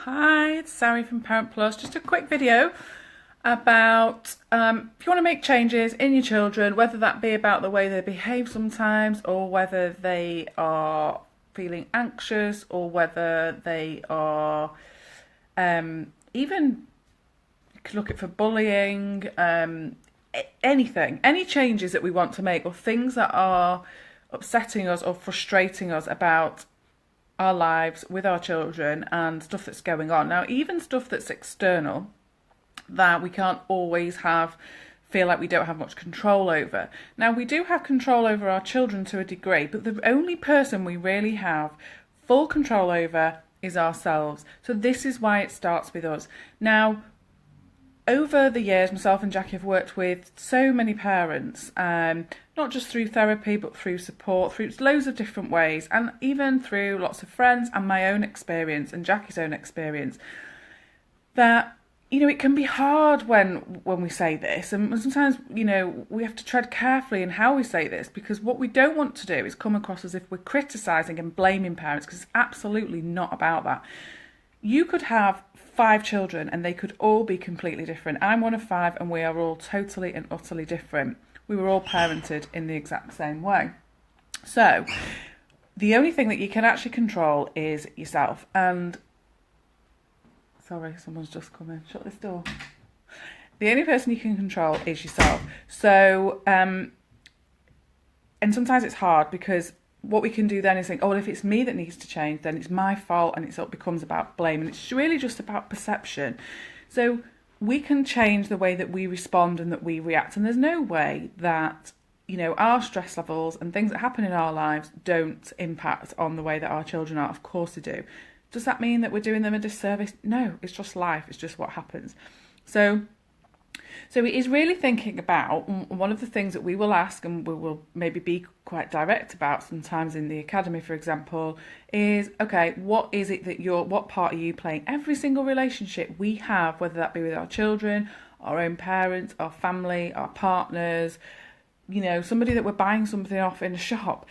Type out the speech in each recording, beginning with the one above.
Hi, it's Sari from Parent Plus. Just a quick video about if you want to make changes in your children, whether that be about the way they behave sometimes, or whether they are feeling anxious, or whether they are even you could look at for bullying, anything, any changes that we want to make, or things that are upsetting us or frustrating us about our lives with our children and stuff that's going on. Now, even stuff that's external that we can't always feel like we don't have much control over. Now, we do have control over our children to a degree, but the only person we really have full control over is ourselves. So this is why it starts with us. Now, over the years, myself and Jackie have worked with so many parents, not just through therapy, but through support, through loads of different ways, and even through lots of friends and my own experience and Jackie's own experience, that, it can be hard when we say this, and sometimes, we have to tread carefully in how we say this, because what we don't want to do is come across as if we're criticising and blaming parents, because it's absolutely not about that. You could have 5 children and they could all be completely different. I'm one of 5 and we are all totally and utterly different. We were all parented in the exact same way. So the only thing that you can actually control is yourself. And sorry, someone's just come in. Shut this door. The only person you can control is yourself. So, and sometimes it's hard because what we can do then is think, oh, well, if it's me that needs to change, then it's my fault, and it becomes about blame, and it's really just about perception. So we can change the way that we respond and that we react, and there's no way that, our stress levels and things that happen in our lives don't impact on the way that our children are. Of course they do. Does that mean that we're doing them a disservice? No, it's just life. It's just what happens. So it is really thinking about, one of the things that we will ask, and we will maybe be quite direct about sometimes in the academy, for example, is, okay, what is it that what part are you playing? Every single relationship we have, whether that be with our children, our own parents, our family, our partners, somebody that we're buying something off in a shop,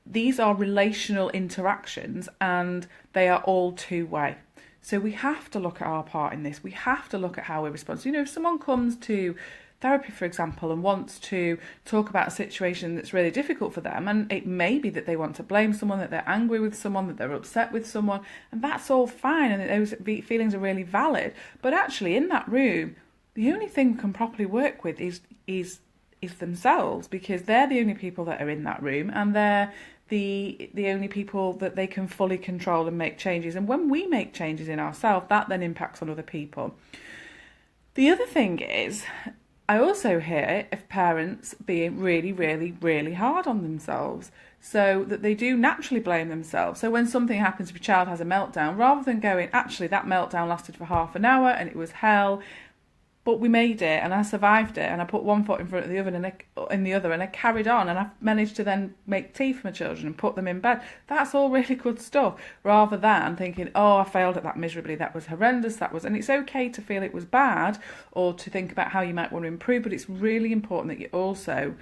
these are relational interactions and they are all two-way. So we have to look at our part in this. We have to look at how we respond. So, if someone comes to therapy, for example, and wants to talk about a situation that's really difficult for them, and it may be that they want to blame someone, that they're angry with someone, that they're upset with someone, and that's all fine, and those feelings are really valid. But actually, in that room, the only thing we can properly work with is themselves, because they're the only people that are in that room, and they're the only people that they can fully control and make changes. And when we make changes in ourselves, that then impacts on other people. The other thing is, I also hear of parents being really, really, really hard on themselves, so that they do naturally blame themselves. So when something happens, if a child has a meltdown, rather than going, actually, that meltdown lasted for half an hour and it was hell, but we made it and I survived it, and I put one foot in front of the other and I carried on, and I managed to then make tea for my children and put them in bed. That's all really good stuff, rather than thinking, oh, I failed at that miserably, that was horrendous, and it's okay to feel it was bad or to think about how you might want to improve, but it's really important that you also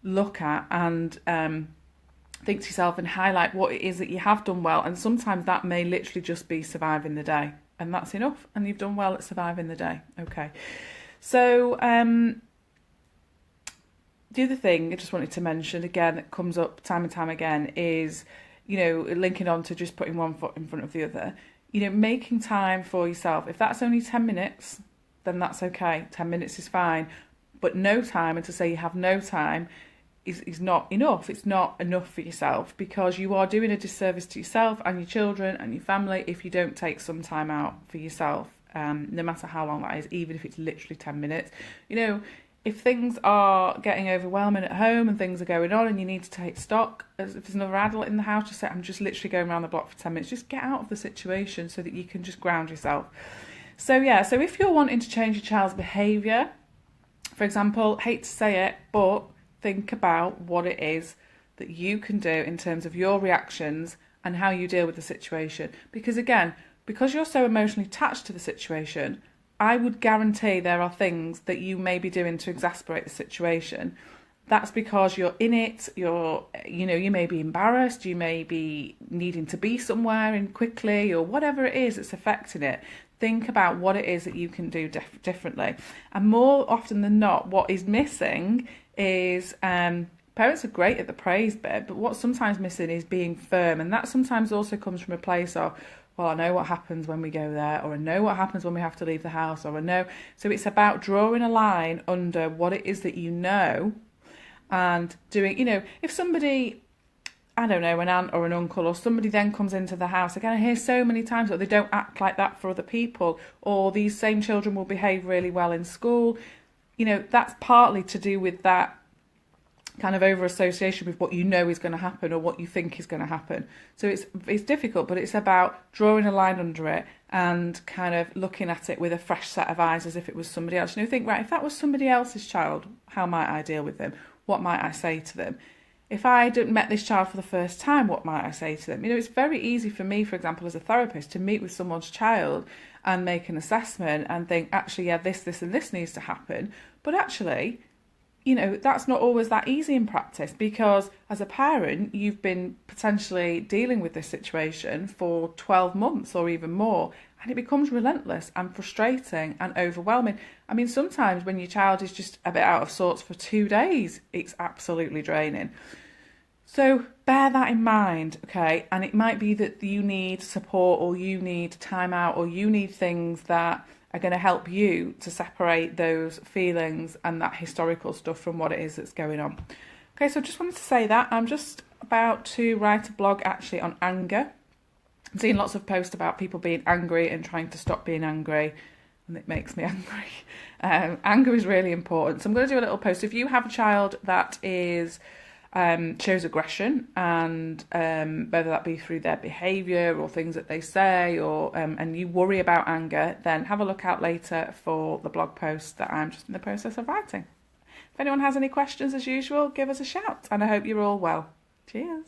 look at and think to yourself and highlight what it is that you have done well, and sometimes that may literally just be surviving the day. And that's enough, and you've done well at surviving the day. Okay. So the other thing I just wanted to mention, again, that comes up time and time again, is, linking on to just putting one foot in front of the other, making time for yourself. If that's only 10 minutes, then that's okay. 10 minutes is fine. But no time, and to say you have no time, is not enough. It's not enough for yourself, because you are doing a disservice to yourself and your children and your family if you don't take some time out for yourself, no matter how long that is, even if it's literally 10 minutes. If things are getting overwhelming at home and things are going on and you need to take stock, if there's another adult in the house, just say, I'm just literally going around the block for 10 minutes. Just get out of the situation so that you can just ground yourself. So if you're wanting to change your child's behaviour, for example, hate to say it, but think about what it is that you can do in terms of your reactions and how you deal with the situation. Because again, because you're so emotionally attached to the situation, I would guarantee there are things that you may be doing to exasperate the situation. that's because you're in it, you may be embarrassed, you may be needing to be somewhere and quickly, or whatever it is that's affecting it. Think about what it is that you can do differently. And more often than not, what is missing is parents are great at the praise bit, but what's sometimes missing is being firm. And that sometimes also comes from a place of, well, I know what happens when we go there, or I know what happens when we have to leave the house, or I know. So it's about drawing a line under what it is that you know, and doing, if somebody, I don't know, an aunt or an uncle or somebody then comes into the house, again, I hear so many times that they don't act like that for other people, or these same children will behave really well in school. That's partly to do with that kind of over association with what you know is going to happen or what you think is going to happen. So it's difficult, but it's about drawing a line under it and kind of looking at it with a fresh set of eyes as if it was somebody else. Think, right, if that was somebody else's child, how might I deal with them? What might I say to them? If I hadn't met this child for the first time, what might I say to them? It's very easy for me, for example, as a therapist, to meet with someone's child and make an assessment and think, actually, yeah, this, and this needs to happen. But actually, that's not always that easy in practice, because as a parent, you've been potentially dealing with this situation for 12 months or even more, and it becomes relentless and frustrating and overwhelming. Sometimes when your child is just a bit out of sorts for 2 days, it's absolutely draining. So bear that in mind, okay? And it might be that you need support, or you need time out, or you need things that are going to help you to separate those feelings and that historical stuff from what it is that's going on. Okay, so I just wanted to say that. I'm just about to write a blog actually on anger. I'm seeing lots of posts about people being angry and trying to stop being angry, and it makes me angry. Anger is really important. So I'm going to do a little post. If you have a child that is shows aggression, and whether that be through their behaviour or things that they say, or and you worry about anger, then have a look out later for the blog post that I'm just in the process of writing. If anyone has any questions, as usual, give us a shout, and I hope you're all well. Cheers.